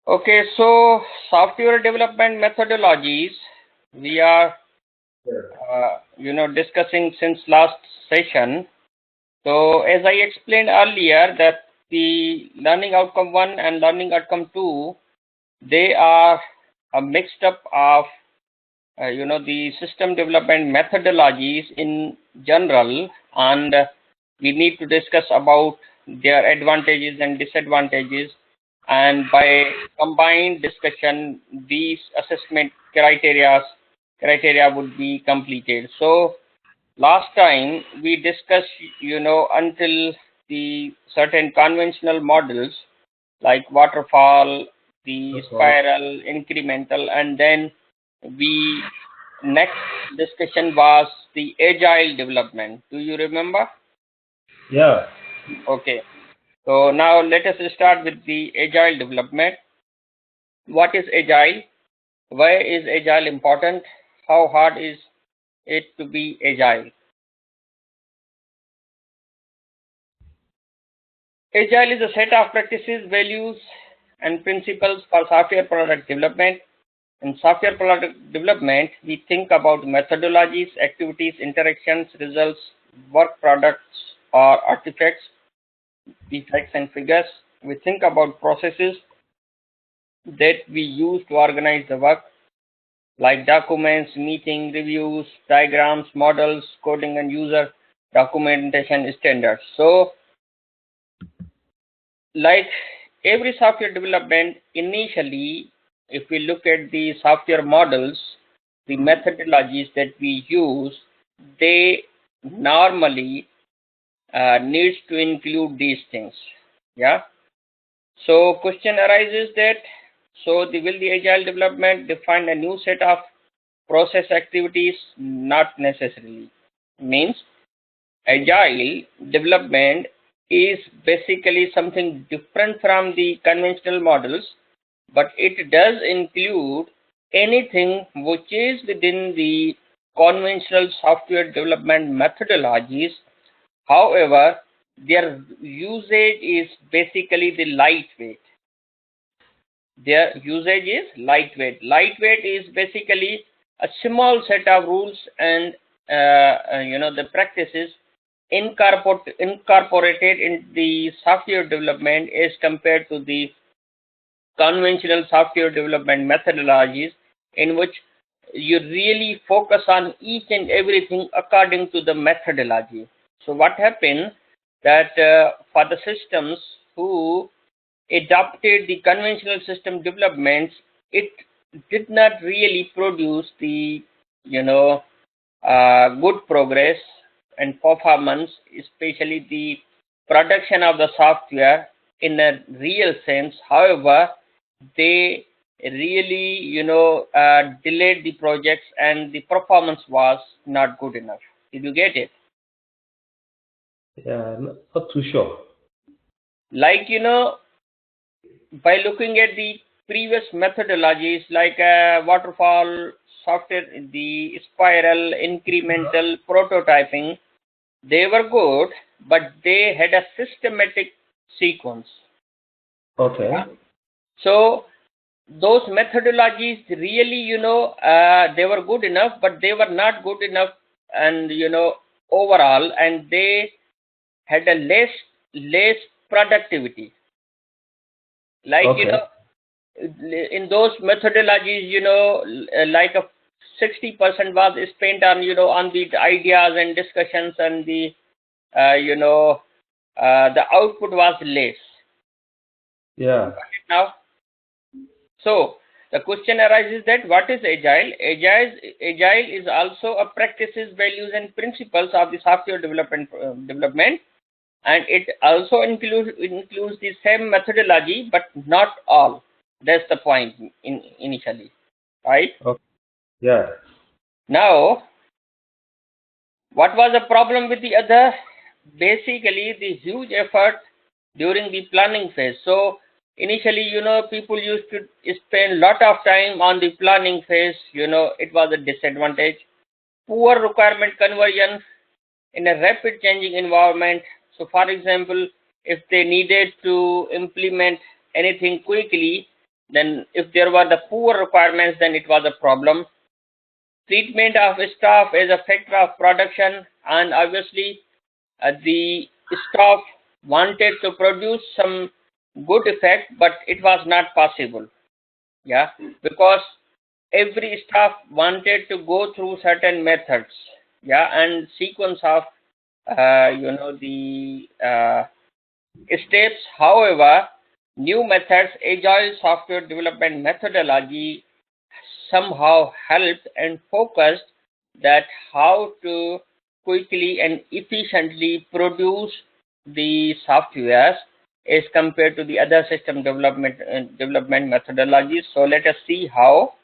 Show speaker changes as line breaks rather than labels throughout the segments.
Okay, so software development methodologies we are discussing since last session. So as I explained earlier that the learning outcome 1 and learning outcome 2, they are a mixed up of the system development methodologies in general, and we need to discuss about their advantages and disadvantages, and by combined discussion these assessment criteria would be completed. So last time we discussed until the certain conventional models like waterfall, the spiral, incremental, and then we next discussion was the agile development. Do you remember?
Yeah.
Okay. So now let us start with the agile development. What is agile? Why is agile important? How hard is it to be agile? Agile is a set of practices, values, and principles for software product development. In software product development, we think about methodologies, activities, interactions, results, work products or artifacts, defects and figures. We think about processes that we use to organize the work, like documents, meeting, reviews, diagrams, models, coding and user documentation standards. So like every software development, initially, if we look at the software models, the methodologies that we use, they normally needs to include these things. Yeah. So question arises that, so will the agile development define a new set of process activities? Not necessarily. Means agile development is basically something different from the conventional models, but it does include anything which is within the conventional software development methodologies. However, their usage is basically the lightweight. Their usage is lightweight. Lightweight is basically a small set of rules and the practices incorporated in the software development as compared to the conventional software development methodologies, in which you really focus on each and everything according to the methodology. So what happened that for the systems who adopted the conventional system developments, it did not really produce the good progress and performance, especially the production of the software in a real sense. However, they really delayed the projects and the performance was not good enough. Did you get it?
Yeah, not too sure.
Like by looking at the previous methodologies like waterfall, software, the spiral, incremental, prototyping, they were good, but they had a systematic sequence.
Okay.
So those methodologies really, they were good enough, but they were not good enough, and overall, and they had a less productivity. Like
Okay.
in those methodologies, like a 60% was spent on on the ideas and discussions, and the the output was less.
Yeah.
Now, so the question arises that what is agile? Agile is also a practices, values, and principles of the software development, and it also includes the same methodology, but not all. That's the point initially, right?
Okay. Yeah.
Now, what was the problem with the other? Basically, the huge effort during the planning phase. So initially, people used to spend a lot of time on the planning phase. It was a disadvantage. Poor requirement conversion in a rapid changing environment. So for example, if they needed to implement anything quickly, Then if there were the poor requirements, then it was a problem. Treatment of staff as a factor of production, and obviously the staff wanted to produce some good effect, but it was not possible. Yeah, because every staff wanted to go through certain methods, yeah, and sequence of the steps. However, new methods, agile software development methodology somehow helped and focused that how to quickly and efficiently produce the softwares as compared to the other system development methodologies. So let us see how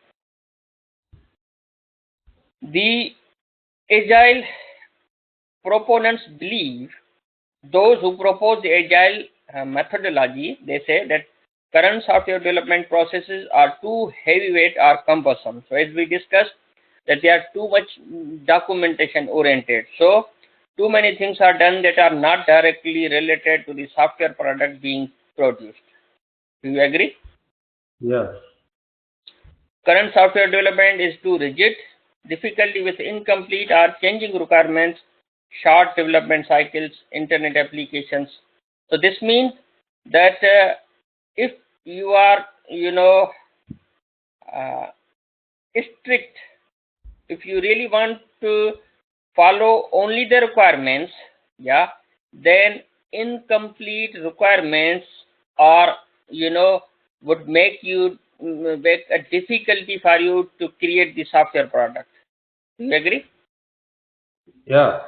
the agile proponents believe. Those who propose the agile methodology, they say that current software development processes are too heavyweight or cumbersome. So as we discussed, that they are too much documentation oriented. So too many things are done that are not directly related to the software product being produced. Do you agree?
Yes.
Current software development is too rigid, difficulty with incomplete or changing requirements, short development cycles, internet applications. So this means that if you are, strict, if you really want to follow only the requirements, yeah, then incomplete requirements are, would make a difficulty for you to create the software product. Do you agree?
Yeah.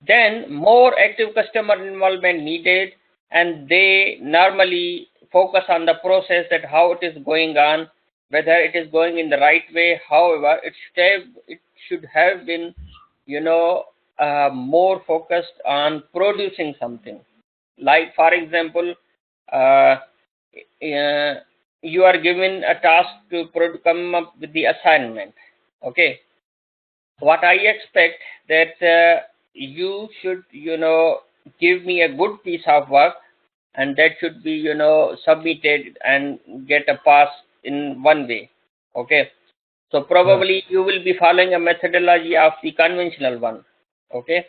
Then more active customer involvement needed, and they normally focus on the process, that how it is going on, whether it is going in the right way. However, it should have been, more focused on producing something. Like for example, uh, you are given a task to come up with the assignment. Okay, what I expect that you should, give me a good piece of work, and that should be, submitted and get a pass in one way. Okay, so probably you will be following a methodology of the conventional one. Okay,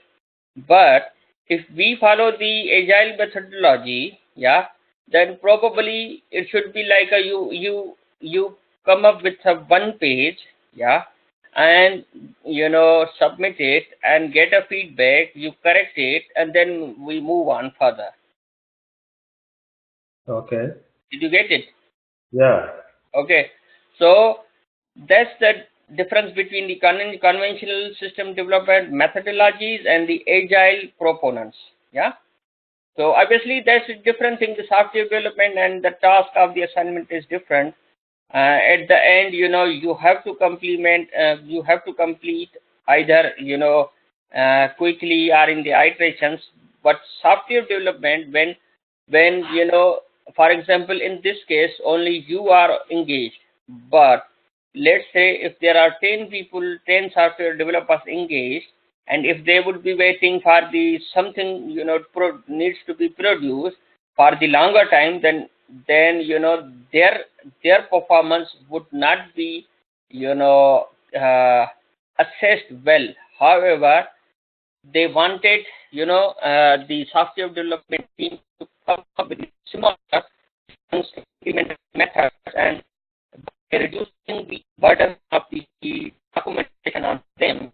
but if we follow the agile methodology, yeah, then probably it should be like a you come up with a one page, yeah, and submit it and get a feedback, you correct it, and then we move on further.
Okay.
Did you get it?
Yeah.
Okay, so that's the difference between the conventional system development methodologies and the agile proponents. Yeah, so obviously there's a difference in the software development, and the task of the assignment is different. At the end, you have to complete either quickly or in the iterations. But software development, when for example, in this case only you are engaged, but let's say if there are 10 people, 10 software developers engaged, and if they would be waiting for the something needs to be produced for the longer time, then their performance would not be assessed well. However, they wanted the software development team to come up with similar implemented methods, and by reducing the burden of the documentation on them,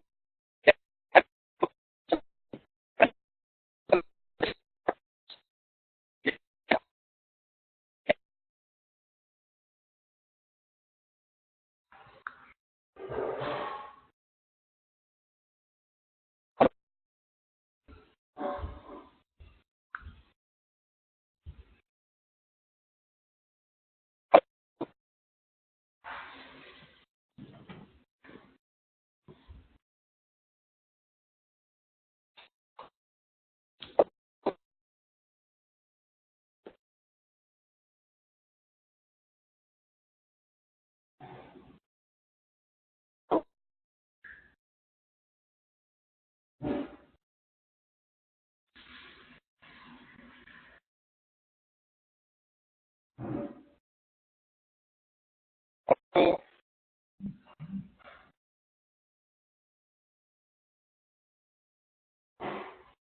Oh,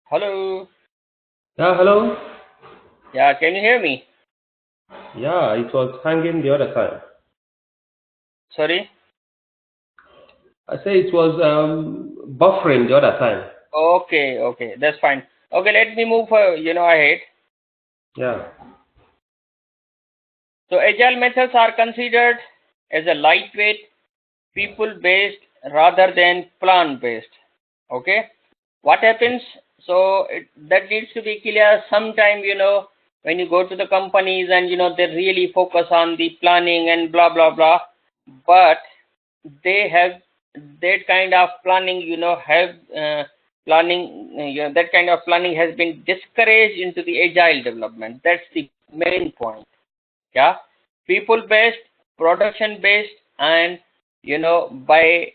hello.
Yeah, hello.
Yeah, can you hear me?
Yeah, it was hanging the other time.
Sorry.
I say it was buffering the other time.
Okay, okay, that's fine. Okay, let me move, ahead.
Yeah,
So agile methods are considered as a lightweight, people-based rather than plan-based. Okay, what happens? So that needs to be clear. Sometime, when you go to the companies and they really focus on the planning and blah blah blah, but they have that kind of planning, have planning, that kind of planning has been discouraged into the agile development. That's the main point. Yeah, people based, production based, and by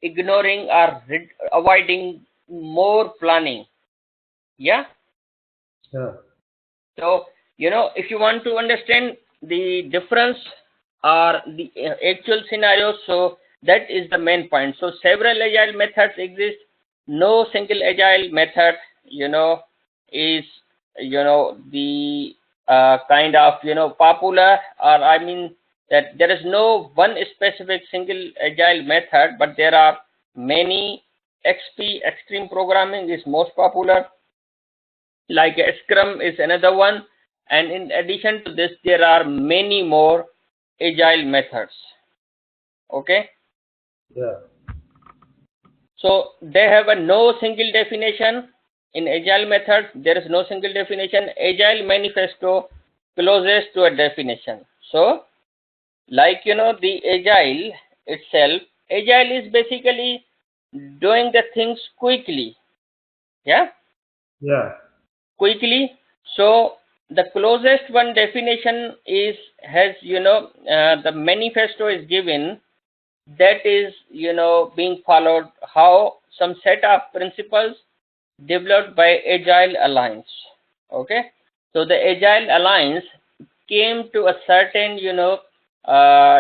ignoring or avoiding more planning. Yeah.
yeah,
So if you want to understand the difference or the actual scenario, so that is the main point. So several agile methods exist. No single agile method is the kind of popular, or I mean that there is no one specific single agile method, but there are many. XP, extreme programming, is most popular, like Scrum is another one, and in addition to this there are many more agile methods. Okay,
yeah,
so they have a no single definition. In agile methods there is no single definition. Agile manifesto closest to a definition. So like the agile itself, agile is basically doing the things quickly. Yeah,
yeah.
quickly. So the closest one definition is, has the manifesto is given, that is being followed, how some set of principles developed by Agile Alliance. Okay, so the Agile Alliance came to a certain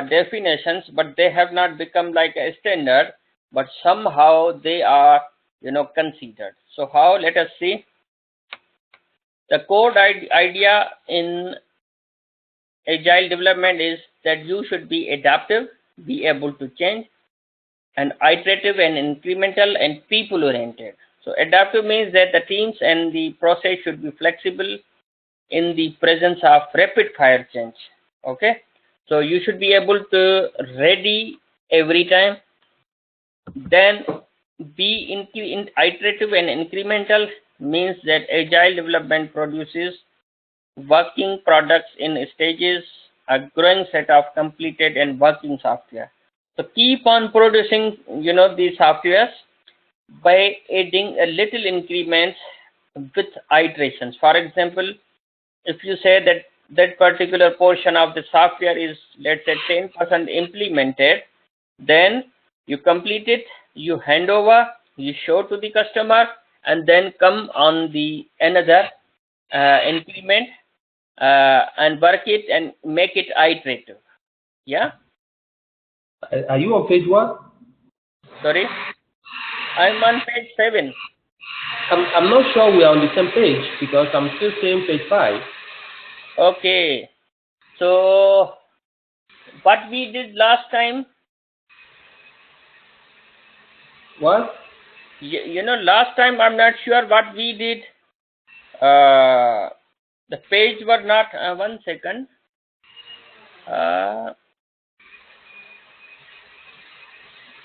definitions, but they have not become like a standard, but somehow they are considered. So how, let us see. The core idea in agile development is that you should be adaptive, be able to change, and iterative and incremental and people oriented. So adaptive means that the teams and the process should be flexible in the presence of rapid fire change. Okay, so you should be able to ready every time. Then be in iterative and incremental means that agile development produces working products in stages, a growing set of completed and working software. So keep on producing, these softwares by adding a little increments with iterations. For example, if you say that that particular portion of the software is, let's say, 10% implemented, then you complete it, you hand over, you show to the customer, and then come on the another increment, and work it and make it iterative. Yeah,
Are you on page one?
sorry, I'm on page 7.
I'm not sure we are on the same page because I'm still seeing page five.
Okay, so what we did last time,
What?
last time I'm not sure what we did. The page were not, one second. uh,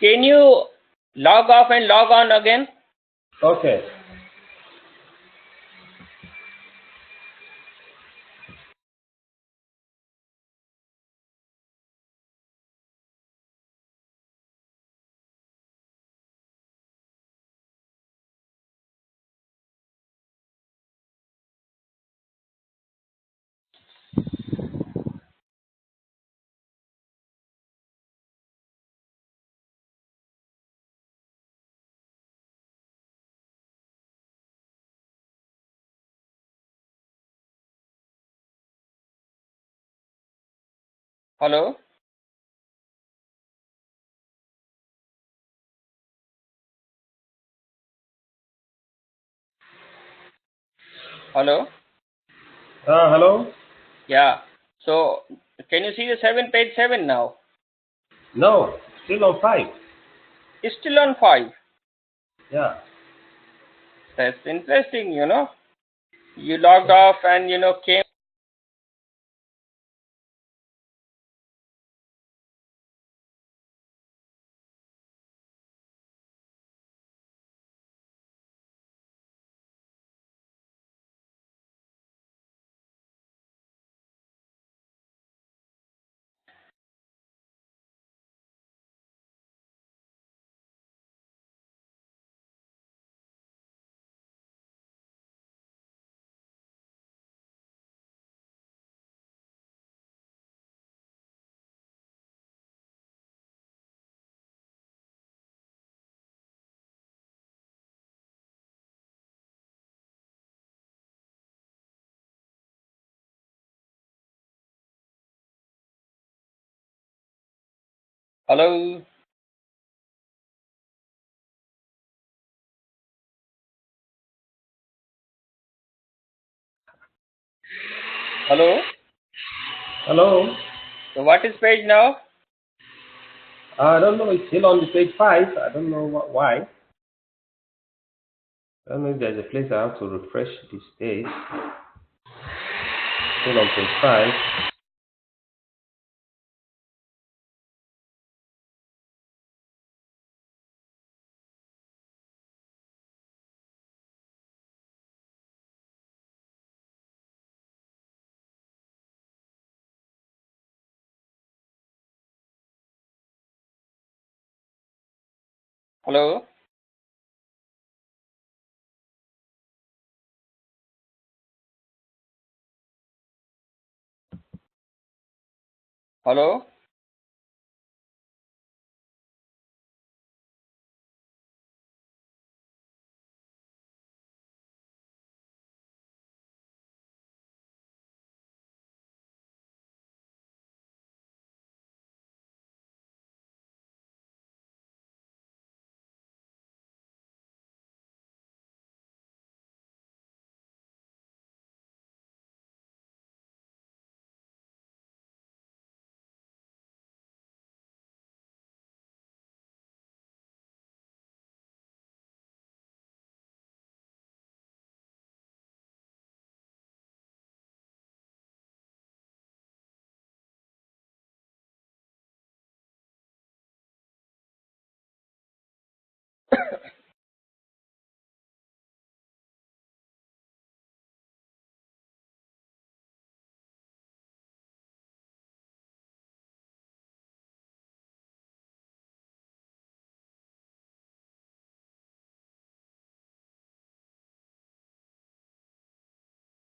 can you log off and log on again?
Okay.
Hello. Hello?
Hello?
Yeah. So can you see the page 7 now?
No, still on 5.
It's still on 5.
Yeah.
That's interesting, You logged off and, came. Hello? Hello?
Hello?
So what is page now?
I don't know. It's still on the page 5. I don't know why. I don't know if there's a place I have to refresh this page. Still on page 5.
Hello? Hello?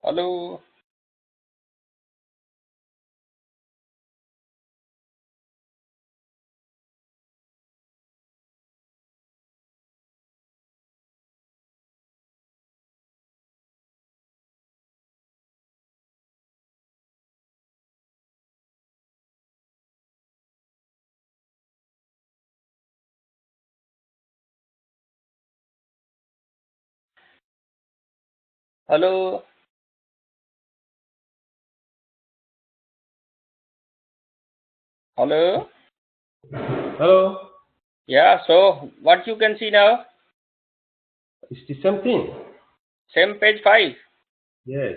Hello? Hello? Hello?
Hello?
Yeah, so what you can see now?
It's the same thing.
Same page 5.
Yes.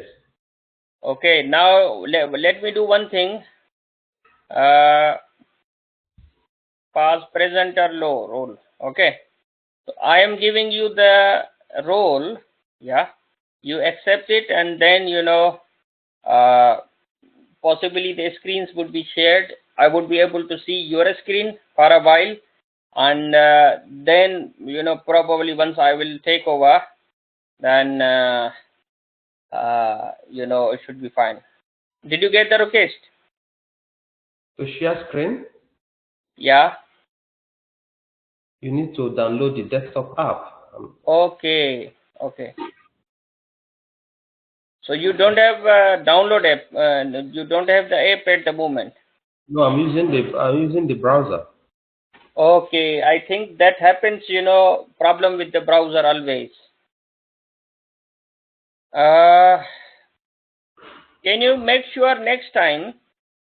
Okay, now let me do one thing. Past, present or low role. Okay. So I am giving you the role. Yeah. You accept it and then, uh, possibly the screens would be shared. I would be able to see your screen for a while. And then, probably once I will take over, then, it should be fine. Did you get the request?
To share screen,
Yeah.
you need to download the desktop app.
Okay. Okay. So you don't have download app. You don't have the app at the moment.
No, I'm using the browser.
Okay. I think that happens. Problem with the browser always. Can you make sure next time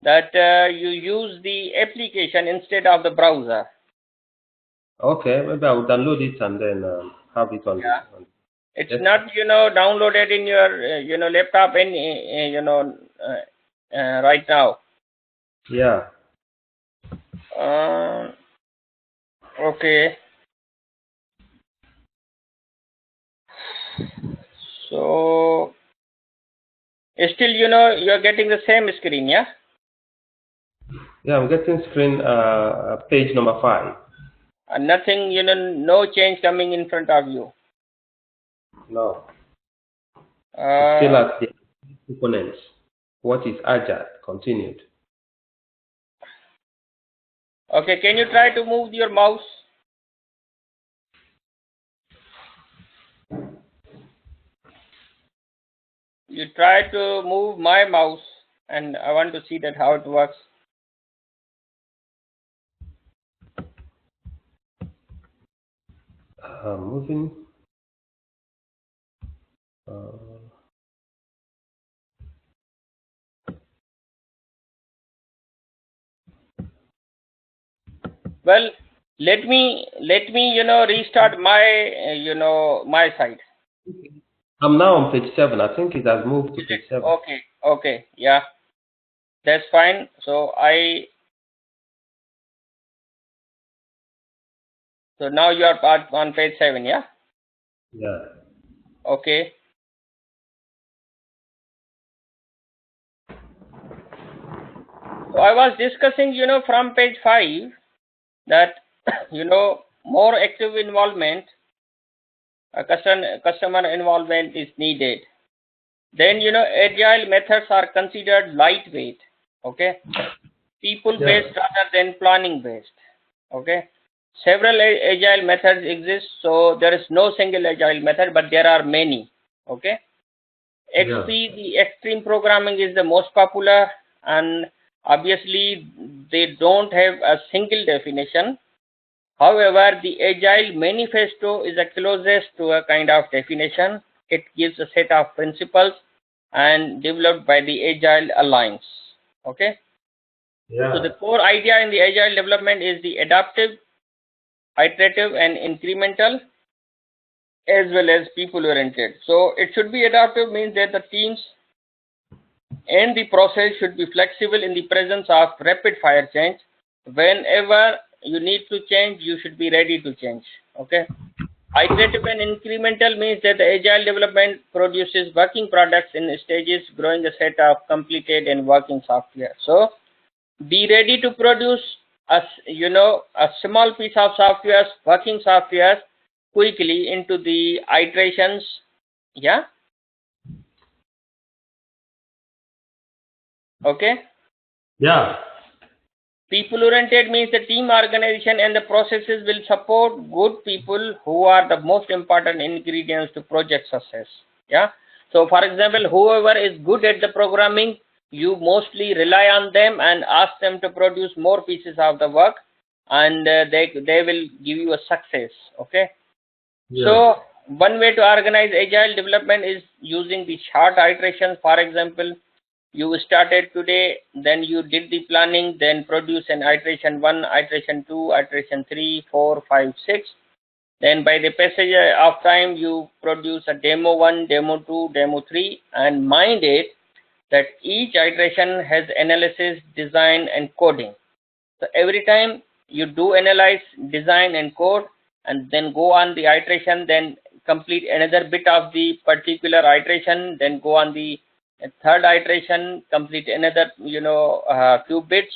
that you use the application instead of the browser?
Okay, maybe I will download it and then have it on
Yeah.
the.
It's
Yes.
not, downloaded in your, laptop right now.
Yeah.
Okay. So still, you're getting the same screen, yeah?
Yeah, I'm getting screen page number 5.
And nothing, no change coming in front of you.
No. It's still
Uh,
at the components. What is Agile? Continued.
okay, can you try to move your mouse? You try to move my mouse, and I want to see that how it works.
Moving. Uh,
Well, let me restart my my side.
I'm now on page 7. I think it has moved to page 7.
Okay, yeah, that's fine. So now you are on page 7, yeah?
Yeah.
Okay. So I was discussing, from page 5 that, more active involvement, customer involvement is needed. Then, agile methods are considered lightweight, okay?
Yeah.
People-based rather than planning-based, okay? Several agile methods exist, so there is no single agile method, but there are many, okay?
Yeah.
The extreme programming is the most popular, and obviously they don't have a single definition. However, the Agile Manifesto is the closest to a kind of definition. It gives a set of principles and developed by the Agile Alliance. Okay. So
Yeah.
the core idea in the Agile development is the adaptive, iterative, and incremental, as well as people-oriented. So it should be adaptive, means that the teams and the process should be flexible in the presence of rapid fire change. Whenever you need to change, you should be ready to change. Okay. Iterative and incremental means that the agile development produces working products in stages, growing a set of completed and working software. So be ready to produce a small piece of software, working software, quickly into the iterations. Yeah. Okay.
Yeah.
People oriented means the team organization and the processes will support good people who are the most important ingredients to project success. Yeah. So for example, whoever is good at the programming, you mostly rely on them and ask them to produce more pieces of the work, and they will give you a success. Okay.
Yeah.
So one way to organize agile development is using the short iterations. For example, you started today, then you did the planning, then produce an iteration 1, iteration 2, iteration 3, 4, 5, 6. Then by the passage of time, you produce a demo 1, demo 2, demo 3, and mind it that each iteration has analysis, design, and coding. So every time you do analyze, design, and code, and then go on the iteration, then complete another bit of the particular iteration, then go on the third iteration, complete another few bits.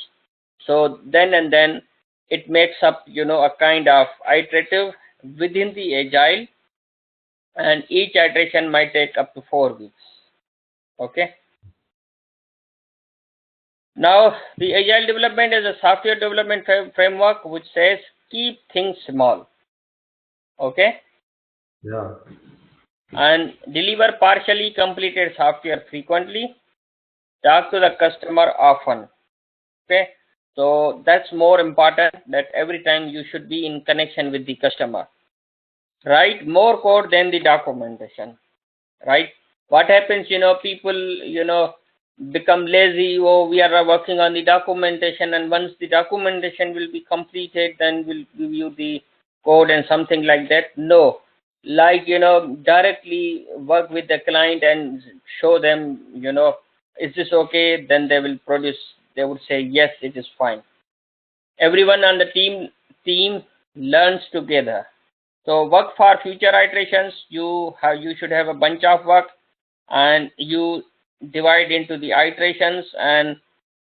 So then and then it makes up a kind of iterative within the agile, and each iteration might take up to 4 weeks. Okay. Now, the Agile development is a software development framework which says keep things small, okay,
Yeah.
and deliver partially completed software frequently, talk to the customer often, okay. So that's more important, that every time you should be in connection with the customer. Write more code than the documentation, right? What happens, people, become lazy. Oh, we are working on the documentation, and once the documentation will be completed, then we'll give you the code and something like that. No, like, directly work with the client and show them, is this okay? Then they will produce, they would say, yes, it is fine. Everyone on the team learns together. So work for future iterations. You should have a bunch of work, and you divide into the iterations and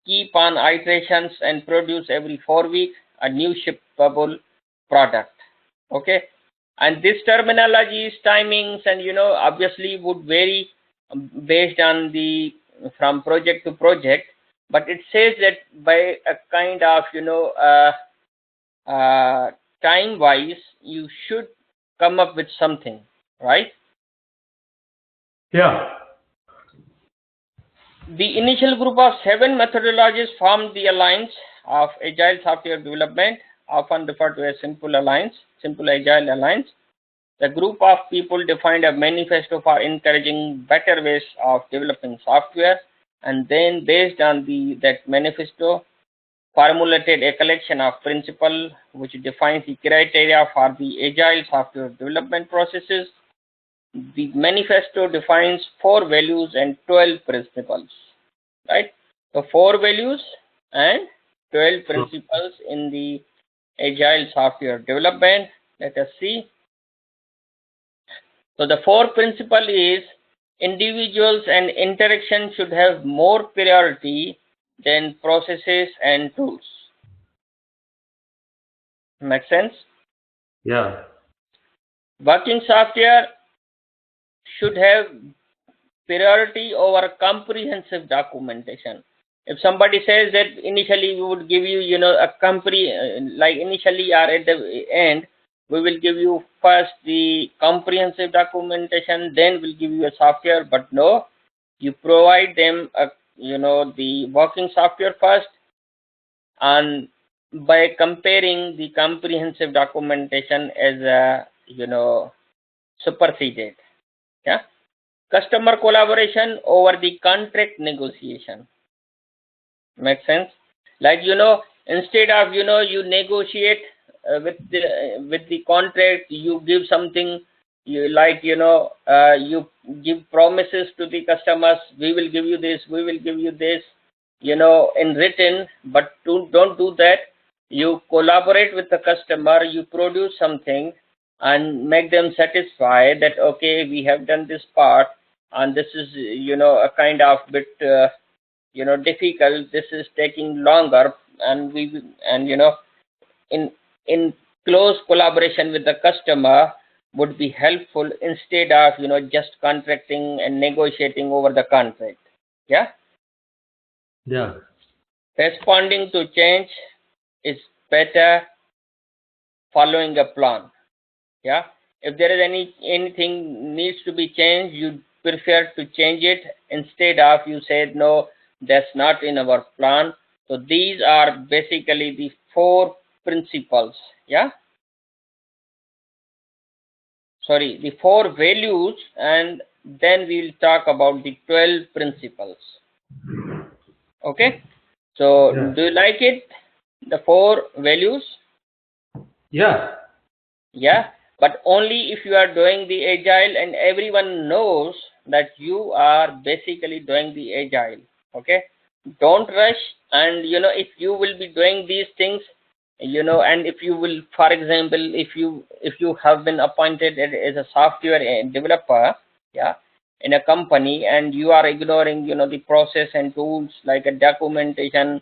keep on iterations and produce every 4 weeks a new shippable product. Okay, and this terminologies, timings, and obviously would vary based on the from project to project, but it says that by a kind of time wise you should come up with something, right?
Yeah.
The initial group of 7 methodologies formed the Alliance of Agile Software Development, often referred to as Simple Agile Alliance. The group of people defined a manifesto for encouraging better ways of developing software, and then based on that manifesto, formulated a collection of principles which defines the criteria for the agile software development processes. The manifesto defines 4 values and 12 principles, right? So 4 values and 12 principles in the agile software development. Let us see. So the 4 principle is individuals and interaction should have more priority than processes and tools. Make sense?
Yeah.
Working software should have priority over comprehensive documentation. If somebody says that initially we would give you, a company, like initially or at the end, we will give you first the comprehensive documentation, then we'll give you a software. But no, you provide them the working software first, and by comparing the comprehensive documentation as a superseded. Yeah. Customer collaboration over the contract negotiation. Makes sense? Like, instead of, you negotiate with the contract, you give something, you like, you give promises to the customers, we will give you this, we will give you this, in written, but don't do that. You collaborate with the customer, you produce something and make them satisfied that, okay, we have done this part, and this is, a kind of bit, difficult, this is taking longer, and in in close collaboration with the customer would be helpful, instead of just contracting and negotiating over the contract. Yeah.
Yeah.
Responding to change is better following a plan. Yeah. If there is anything needs to be changed, you prefer to change it, instead of you said no, that's not in our plan. So these are basically the 4 principles. Yeah. Sorry, the 4 values, and then we will talk about the 12 principles. Okay. So
Yeah.
do you like it? The 4 values?
Yeah.
Yeah. But only if you are doing the agile and everyone knows that you are basically doing the agile. Okay. Don't rush, and if you will be doing these things, and if you will, for example, if you have been appointed as a software developer, yeah, in a company, and you are ignoring the process and tools like a documentation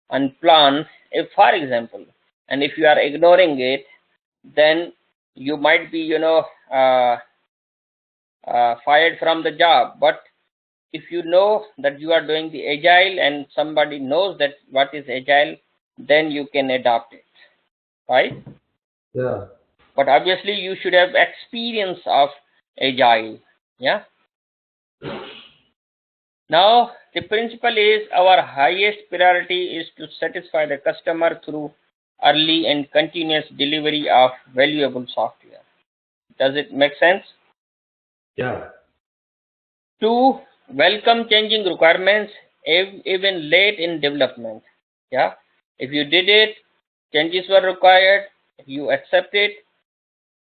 and plan, if for example, and if you are ignoring it, then you might be fired from the job. But if you know that you are doing the agile and somebody knows that what is agile, then you can adopt it, right?
Yeah.
But obviously you should have experience of agile. Yeah. Now the principle is our highest priority is to satisfy the customer through early and continuous delivery of valuable software. Does it make sense?
Yeah.
To welcome changing requirements even late in development. Yeah, if you did it, changes were required, you accept it,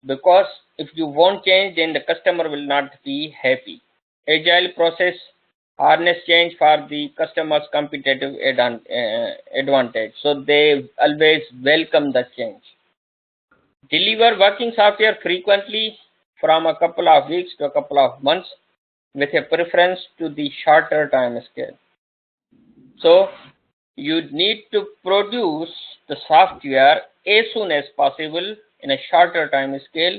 because if you won't change, then the customer will not be happy. Agile process harness change for the customer's competitive advantage, so they always welcome the change. Deliver working software frequently, from a couple of weeks to a couple of months, with a preference to the shorter time scale. So you need to produce the software as soon as possible in a shorter time scale.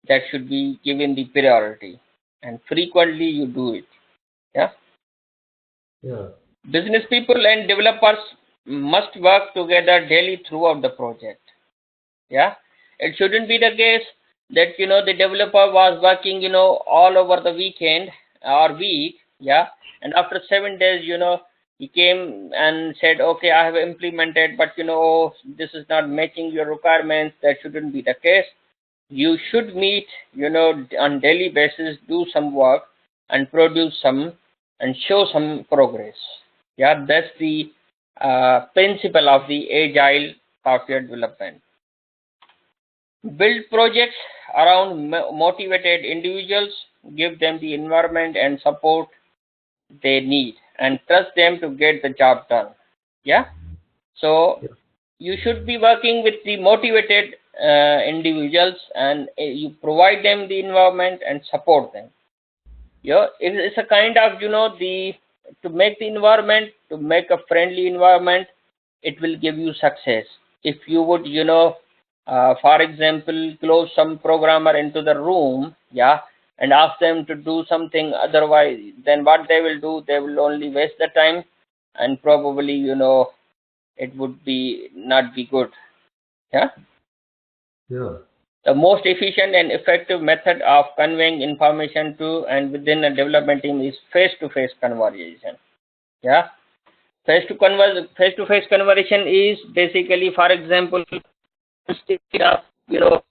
That should be given the priority, and frequently you do it. Yeah.
Yeah.
Business people and developers must work together daily throughout the project. Yeah, it shouldn't be the case that the developer was working all over the weekend or week. Yeah, and after 7 days he came and said, okay, I have implemented, but this is not matching your requirements. That shouldn't be the case. You should meet on daily basis, do some work and produce some and show some progress. Yeah, that's the principle of the agile software development. Build projects around motivated individuals, give them the environment and support they need, and trust them to get the job done. Yeah, so you should be working with the motivated individuals, and you provide them the environment and support them. Yeah, it's a kind of the to make the environment, to make a friendly environment, it will give you success. If you would for example, close some programmer into the room, yeah, and ask them to do something otherwise, then what they will do, they will only waste the time, and probably it would be not be good. Yeah.
Yeah.
The most efficient and effective method of conveying information to and within a development team is face-to-face conversation. Yeah, face-to-face conversation is basically, for example, instead of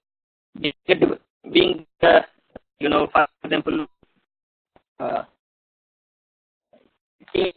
being for example uh, team.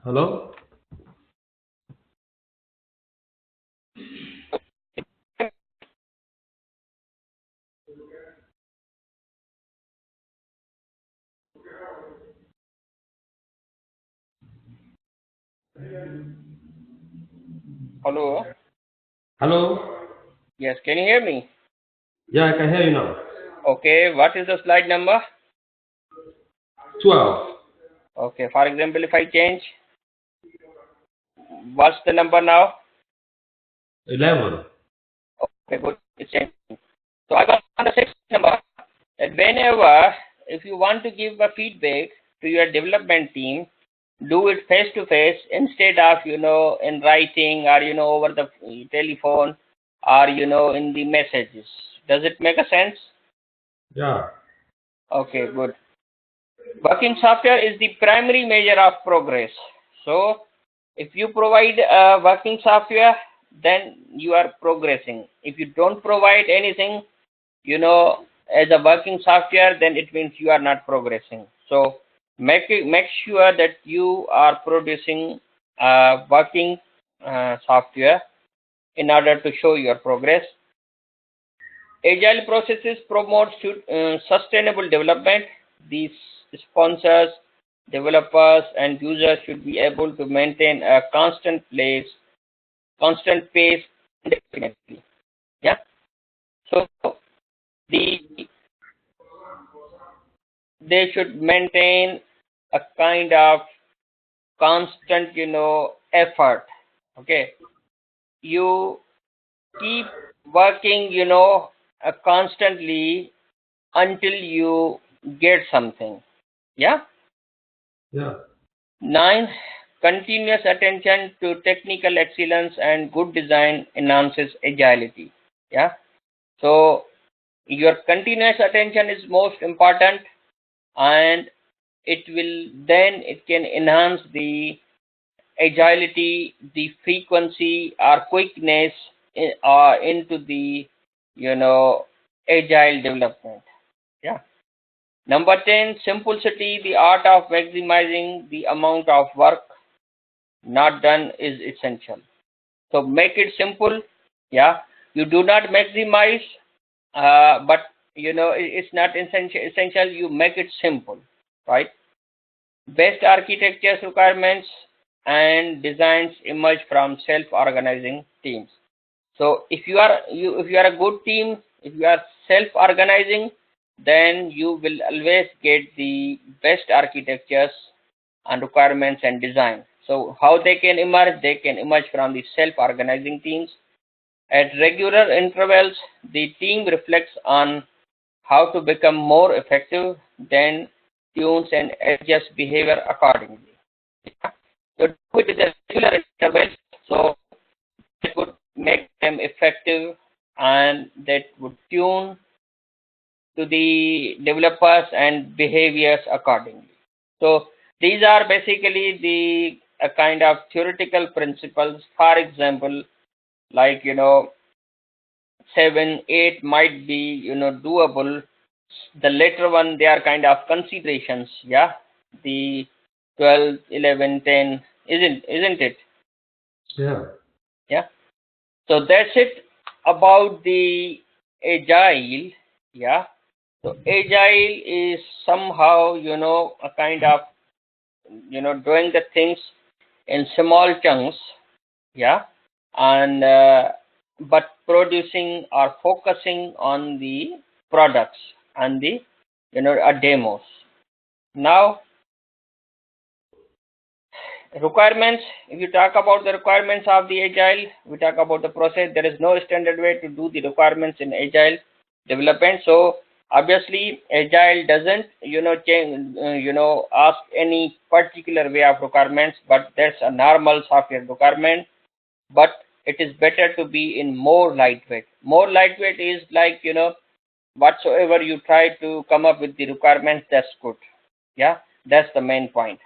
Hello?
Hello.
Hello?
Yes, can you hear me?
Yeah, I can hear you now.
Okay, what is the slide number?
12.
Okay, for example, if I change, what's the number now?
11.
Okay, good, it's changing. So I got on the sixth number, that whenever, if you want to give a feedback to your development team, do it face to face instead of in writing, or over the telephone, or in the messages. Does it make a sense?
Yeah.
Okay, good. Working software is the primary measure of progress. So if you provide working software, then you are progressing. If you don't provide anything as a working software, then it means you are not progressing. So make sure that you are producing working software in order to show your progress. Agile processes promote sustainable development. These sponsors, developers, and users should be able to maintain a constant pace indefinitely. Yeah. So the they should maintain a kind of constant, effort. Okay, you keep working, constantly until you get something. Yeah.
Yeah.
9. Continuous attention to technical excellence and good design enhances agility. Yeah. So your continuous attention is most important, and it can enhance the agility, the frequency or quickness into the agile development. Yeah. Number 10, simplicity, the art of maximizing the amount of work not done is essential. So make it simple. Yeah. You do not maximize, but it's not essential. You make it simple, right? Best architectures requirements and designs emerge from self-organizing teams. So if you are a good team, if you are self-organizing, then you will always get the best architectures and requirements and design. So how they can emerge? They can emerge from the self-organizing teams. At regular intervals, the team reflects on how to become more effective, then tunes and adjusts behavior accordingly. So do it at regular intervals, so that would make them effective, and that would tune to the developers and behaviors accordingly. So these are basically the a kind of theoretical principles. For example, like 7, 8 might be doable. The later one, they are kind of considerations. Yeah, the 12, 11, 10 isn't it?
Yeah.
Yeah. So that's it about the agile. Yeah. So agile is somehow a kind of doing the things in small chunks. Yeah. And but producing or focusing on the products and the demos. Now, requirements. If you talk about the requirements of the agile, we talk about the process. There is no standard way to do the requirements in agile development. So obviously agile doesn't change, ask any particular way of requirements, but that's a normal software requirement. But it is better to be in more lightweight. More lightweight is like whatsoever you try to come up with the requirements, that's good. Yeah, that's the main point.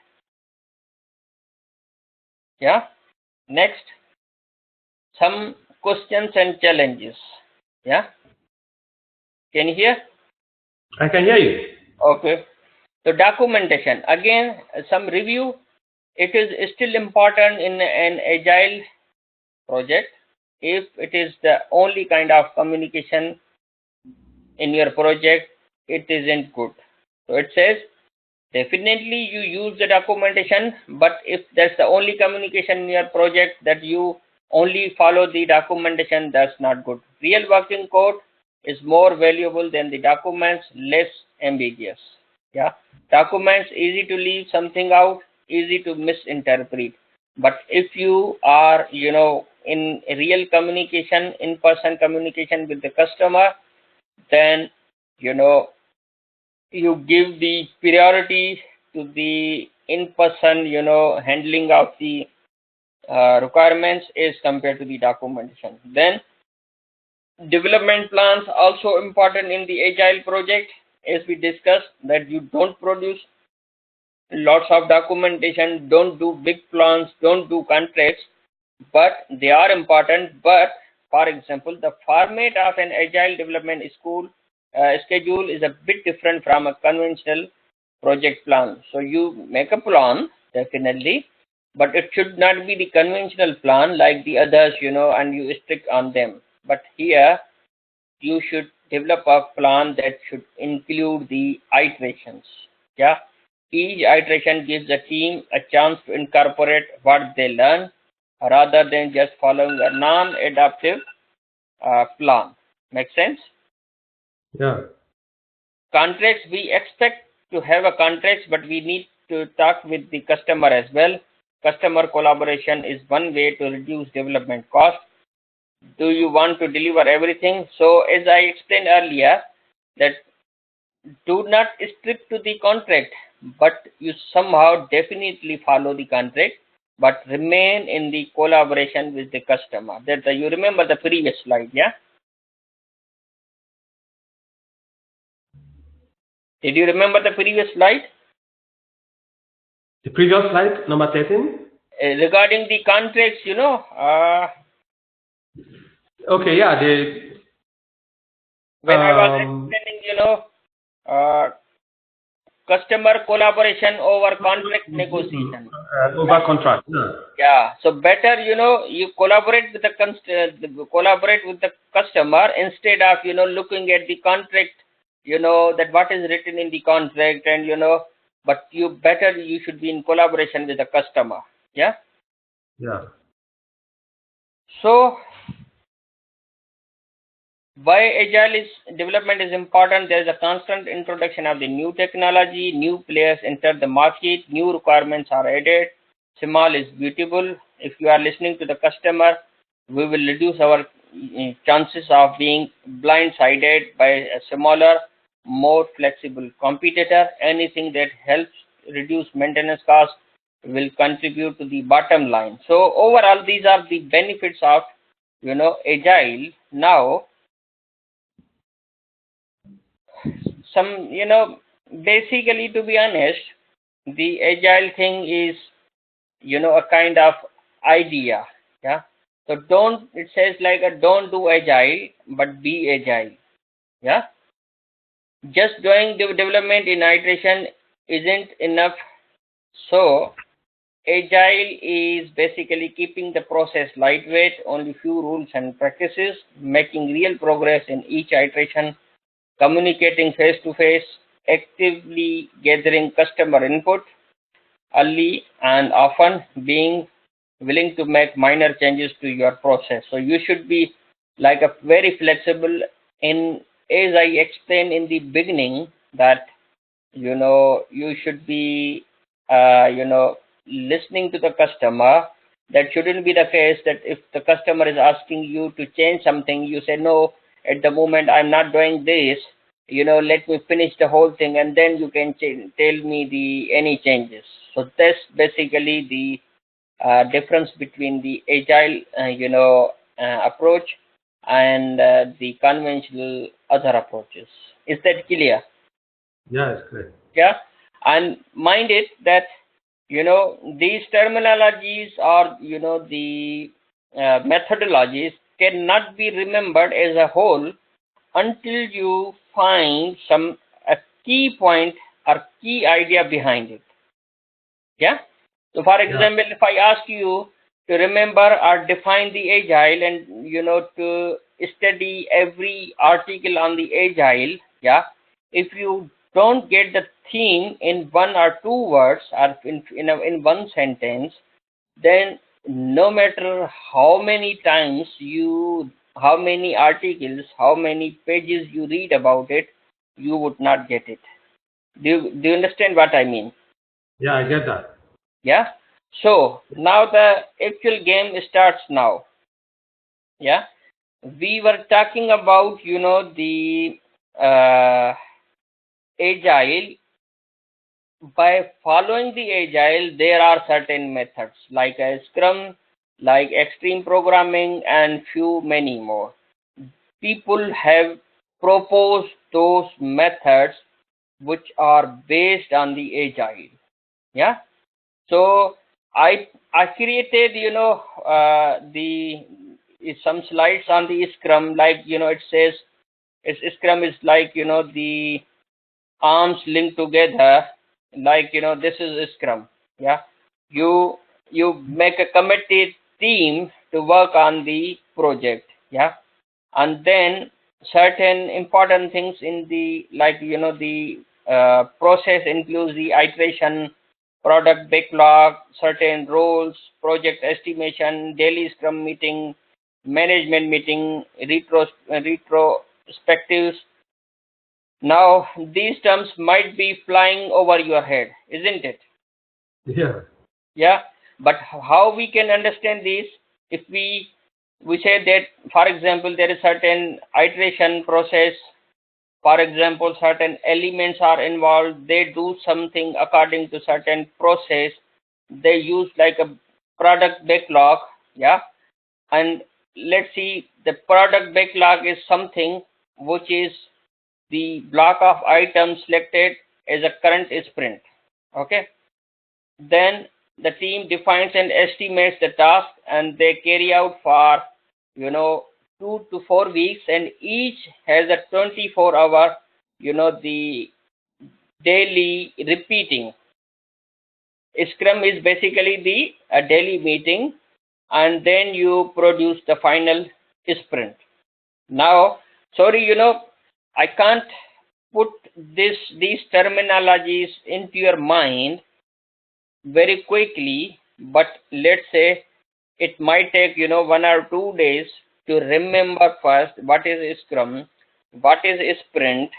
Yeah. Next, some questions and challenges. Yeah. Can you hear?
I can hear you.
Okay. So documentation. Again, some review. It is still important in an agile project. If it is the only kind of communication in your project, it isn't good. So it says definitely you use the documentation, but if that's the only communication in your project that you only follow the documentation, that's not good. Real working code is more valuable than the documents, less ambiguous. Yeah, documents easy to leave something out, easy to misinterpret. But if you are, in real communication, in-person communication with the customer, then you know you give the priority to the in-person, handling of the requirements as compared to the documentation. Then development plans also important in the agile project, as we discussed, that you don't produce lots of documentation, don't do big plans, don't do contracts, but they are important. But for example, the format of an agile development schedule is a bit different from a conventional project plan. So you make a plan definitely, but it should not be the conventional plan like the others, and you stick on them. But here you should develop a plan that should include the iterations. Yeah, each iteration gives the team a chance to incorporate what they learn rather than just following a non-adaptive plan. Make sense?
Yeah.
Contracts, we expect to have a contract, but we need to talk with the customer as well. customer collaboration is one way to reduce development cost. Do you want to deliver everything? So as I explained earlier, that do not stick to the contract, but you somehow definitely follow the contract, but remain in the collaboration with the customer. That you remember the previous slide, yeah? Did you remember the previous slide?
The previous slide, number 13.
Regarding the contracts,
Okay, yeah.
When I was explaining, customer collaboration over contract negotiation.
Over contract.
Yeah. So better, you collaborate with the customer instead of looking at the contract, that what is written in the contract, and but you should be in collaboration with the customer. Yeah.
Yeah.
So why agile development is important? There is a constant introduction of the new technology, new players enter the market, new requirements are added. Small is beautiful. If you are listening to the customer, we will reduce our chances of being blindsided by a smaller, more flexible competitor. Anything that helps reduce maintenance costs will contribute to the bottom line. So overall, these are the benefits of agile. Now, basically, to be honest, the agile thing is a kind of idea. Yeah. So it says like don't do agile, but be agile. Yeah. Just doing the development in iteration isn't enough. So agile is basically keeping the process lightweight, only few rules and practices, making real progress in each iteration, communicating face to face, actively gathering customer input early and often, being willing to make minor changes to your process. So you should be like a very flexible in, as I explained in the beginning, that you should be listening to the customer. That shouldn't be the case that if the customer is asking you to change something, you say no, at the moment I'm not doing this, let me finish the whole thing and then you can tell me any changes. So that's basically the difference between the agile approach and the conventional other approaches. Is that clear?
Yeah, it's clear.
Yeah. And mind it that these terminologies or the methodologies cannot be remembered as a whole until you find a key point or key idea behind it. Yeah. So for example, if I ask you to remember or define the agile and to study every article on the agile, yeah, if you don't get the theme in one or two words or in one sentence, then no matter how many times how many articles, how many pages you read about it, you would not get it. Do you understand what I mean?
Yeah, I get that.
Yeah. So now the actual game starts now. Yeah. We were talking about the agile. By following the agile, there are certain methods like a scrum, like extreme programming, and few many more. People have proposed those methods which are based on the agile. Yeah. So I created the some slides on the scrum, like it says scrum is like the arms linked together, like this is scrum. Yeah. You make a committed team to work on the project. Yeah. And then certain important things in the, like the process includes the iteration, product backlog, certain roles, project estimation, daily scrum meeting, management meeting, retrospectives. Now these terms might be flying over your head, isn't it?
Yeah.
Yeah. But how we can understand this? If we say that, for example, there is certain iteration process, for example, certain elements are involved, they do something according to certain process, they use like a product backlog, yeah. And let's see, the product backlog is something which is the block of items selected as a current sprint. Okay, then the team defines and estimates the task, and they carry out for 2 to 4 weeks, and each has a 24-hour the daily repeating. Scrum is basically the a daily meeting, and then you produce the final sprint. Now, sorry, I can't put these terminologies into your mind very quickly, but let's say it might take 1 or 2 days to remember first what is Scrum, what is Sprint,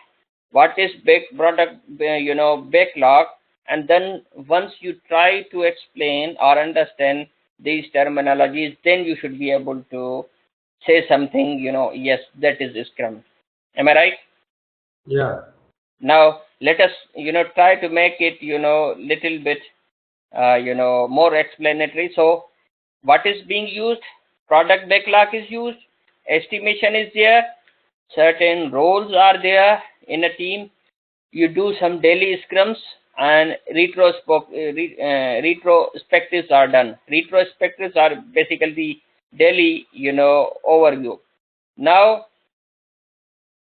what is product backlog, and then once you try to explain or understand these terminologies, then you should be able to say something, yes, that is Scrum. Am I right?
Yeah.
Now let us try to make it little bit more explanatory. So what is being used? Product backlog is used, estimation is there, certain roles are there in a team, you do some daily scrums, and retrospectives are done. Retrospectives are basically the daily overview. Now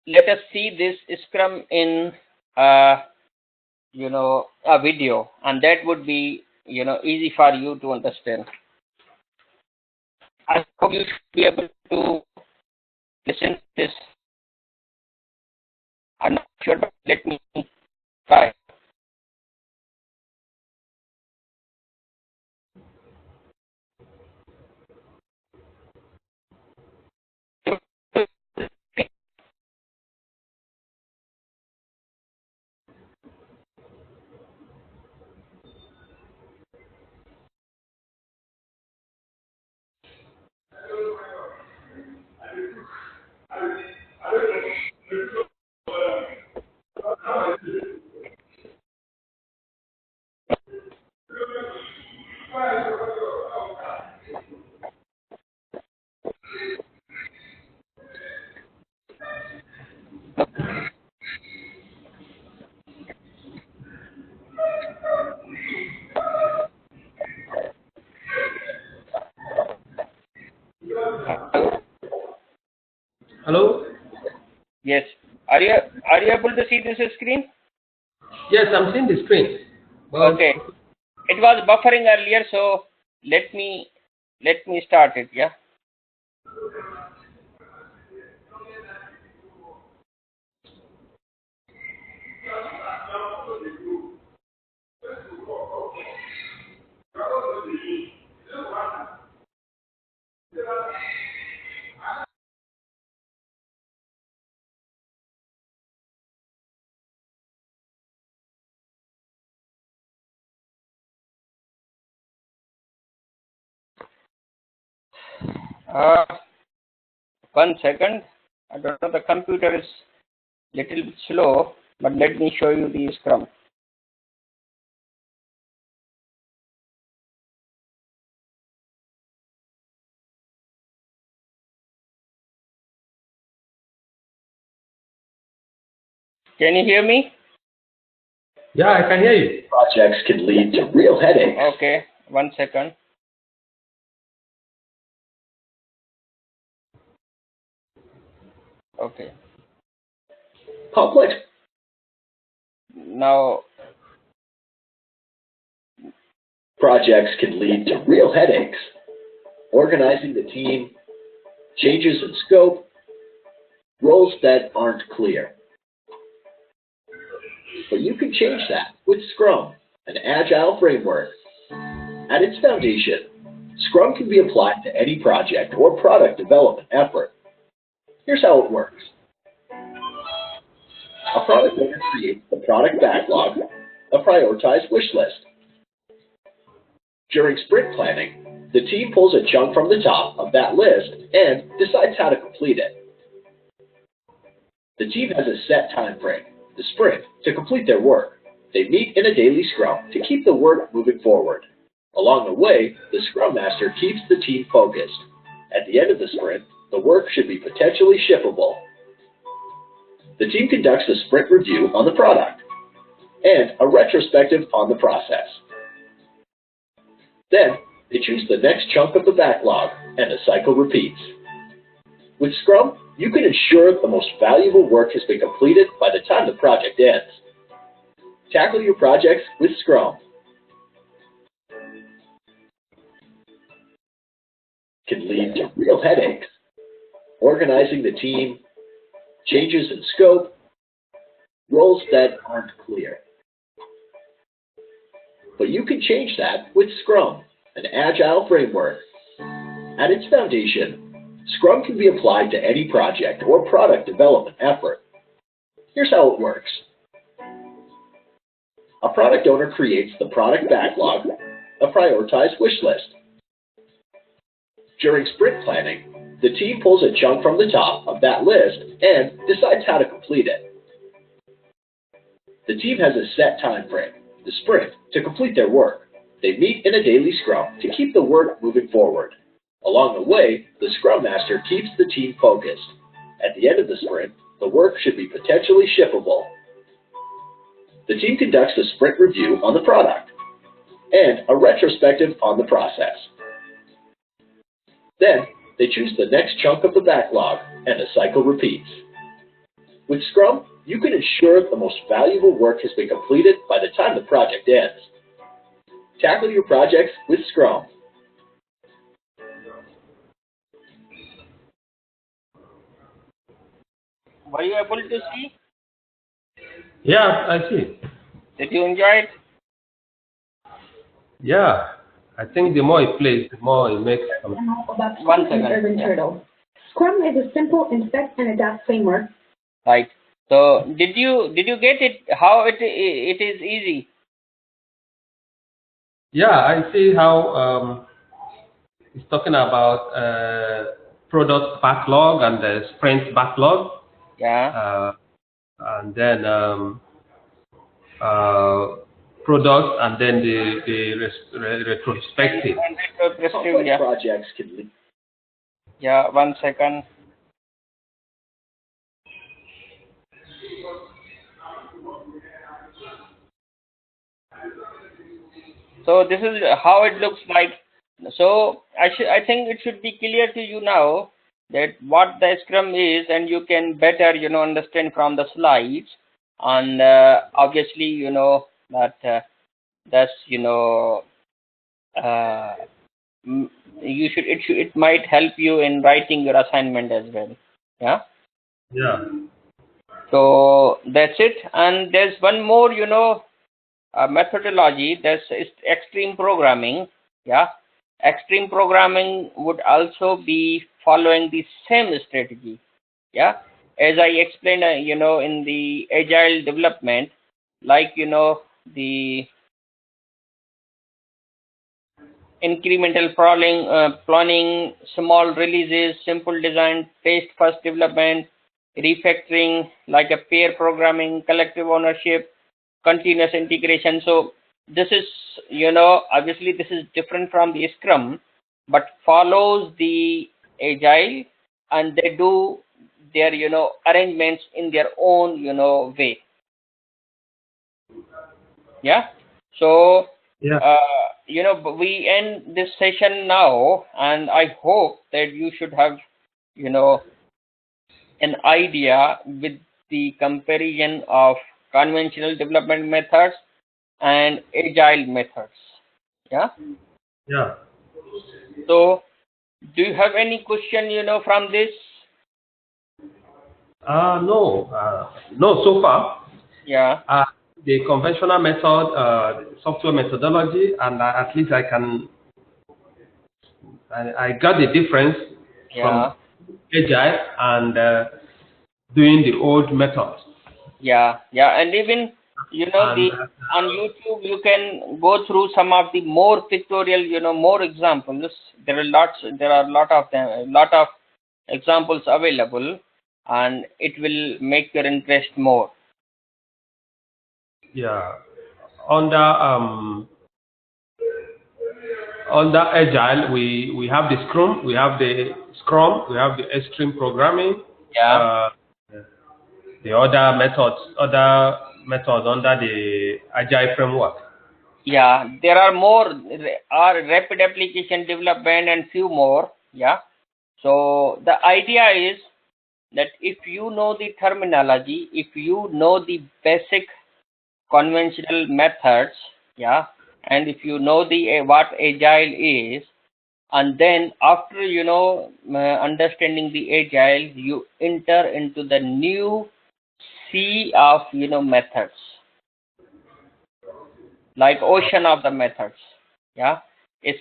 let us see this scrum in a video, and that would be easy for you to understand. I hope you should be able to listen to this. I'm not sure, but let me try.
Hello?
Yes. Are you able to see this screen?
Yes, I'm seeing the screen. Well,
Okay. It was buffering earlier, so let me start it. Yeah. Uh, 1 second. I don't know. The computer is little bit slow, but let me show you the scrum. Can you hear me?
yeah, I can hear you.
Projects can lead to real headaches.
Okay. 1 second. Okay.
Complex
Now,
projects can lead to real headaches. Organizing the team, changes in scope, roles that aren't clear. But you can change that with Scrum, an agile framework. At its foundation, Scrum can be applied to any project or product development effort. Here's how it works. A product owner creates the product backlog, a prioritized wish list. During sprint planning, the team pulls a chunk from the top of that list and decides how to complete it. The team has a set time frame, the sprint, to complete their work. They meet in a daily scrum to keep the work moving forward. Along the way, the Scrum Master keeps the team focused. At the end of the sprint, the work should be potentially shippable. The team conducts a sprint review on the product and a retrospective on the process. Then, they choose the next chunk of the backlog, and the cycle repeats. With Scrum, you can ensure the most valuable work has been completed by the time the project ends. Tackle your projects with Scrum. Can lead to real headaches. Organizing the team, changes in scope, roles that aren't clear. But you can change that with Scrum, an agile framework. At its foundation, Scrum can be applied to any project or product development effort. Here's how it works. A product owner creates the product backlog, a prioritized wish list. During sprint planning, the team pulls a chunk from the top of that list and decides how to complete it. The team has a set time frame, the sprint, to complete their work. They meet in a daily scrum to keep the work moving forward. Along the way, the Scrum Master keeps the team focused. At the end of the sprint, the work should be potentially shippable. The team conducts a sprint review on the product and a retrospective on the process. Then, they choose the next chunk of the backlog, and the cycle repeats. With Scrum, you can ensure the most valuable work has been completed by the time the project ends. Tackle your projects with Scrum.
Were you able to see?
Yeah, I see.
Did you enjoy it?
Yeah, I think the more it plays, the more it makes.
About
One second.
Urban Turtle. Scrum is a simple inspect and adapt framework.
Right. So did you get it? How it is easy?
Yeah, I see how it's talking about product backlog and the sprint backlog.
Yeah.
And then products, and then the retrospective.
Complex
Yeah.
projects can lead.
Yeah. 1 second. So this is how it looks like. So I think it should be clear to you now that what the Scrum is, and you can better understand from the slides. And obviously that that's it might help you in writing your assignment as well. Yeah.
Yeah.
So that's it. And there's one more methodology, that's extreme programming. Yeah, extreme programming would also be following the same strategy. Yeah, as I explained in the agile development, like the incremental planning, small releases, simple design, test first development, refactoring, like a pair programming, collective ownership, continuous integration. So this is obviously this is different from the Scrum, but follows the agile, and they do their arrangements in their own way. Yeah. So
Yeah.
we end this session now, and I hope that you should have an idea with the comparison of conventional development methods and agile methods. Yeah.
Yeah.
So do you have any question from this?
No. No, so far.
Yeah.
The conventional method, software methodology, and at least I got the difference
Yeah.
from agile and doing the old methods.
Yeah. And even you know,
And
on YouTube you can go through some of the more pictorial, more examples. There are a lot of them, a lot of examples available, and it will make your interest more.
yeah, under Agile, we have the Scrum, we have the Extreme Programming,
Yeah.
the other methods under the Agile framework.
Yeah, there are more, are rapid application development and few more. Yeah. So the idea is that if you know the terminology, if you know the basic conventional methods, yeah, and if you know the what agile is, and then after understanding the agile, you enter into the new sea of methods, like ocean of the methods. Yeah,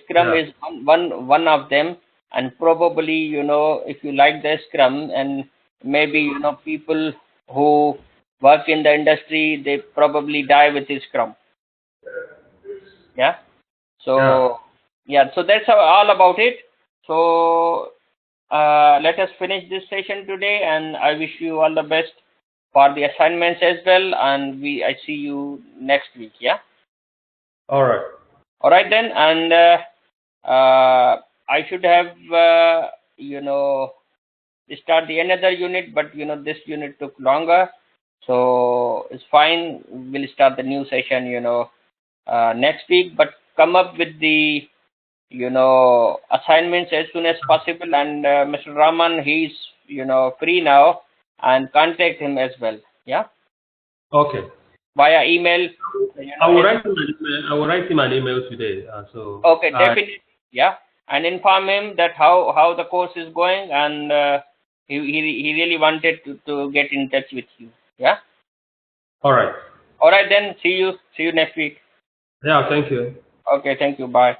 Scrum
Yeah.
is one of them, and probably if you like the Scrum, and maybe people who work in the industry, they probably die with the Scrum. Yeah.
Yeah.
So yeah, so that's all about it. So let us finish this session today, and I wish you all the best for the assignments as well, and I see you next week. Yeah.
All right.
All right then, and I should have start the another unit, but this unit took longer, so it's fine. We'll start the new session next week, but come up with the assignments as soon as possible. And Mr. Raman, he's free now, and contact him as well. Yeah.
Okay.
Via email.
I will write him an email today.
Okay, definitely. Yeah, and inform him that how the course is going, and he really wanted to get in touch with you. Yeah.
All right.
All right then. See you next week.
Yeah. Thank you.
Okay. Thank you. Bye.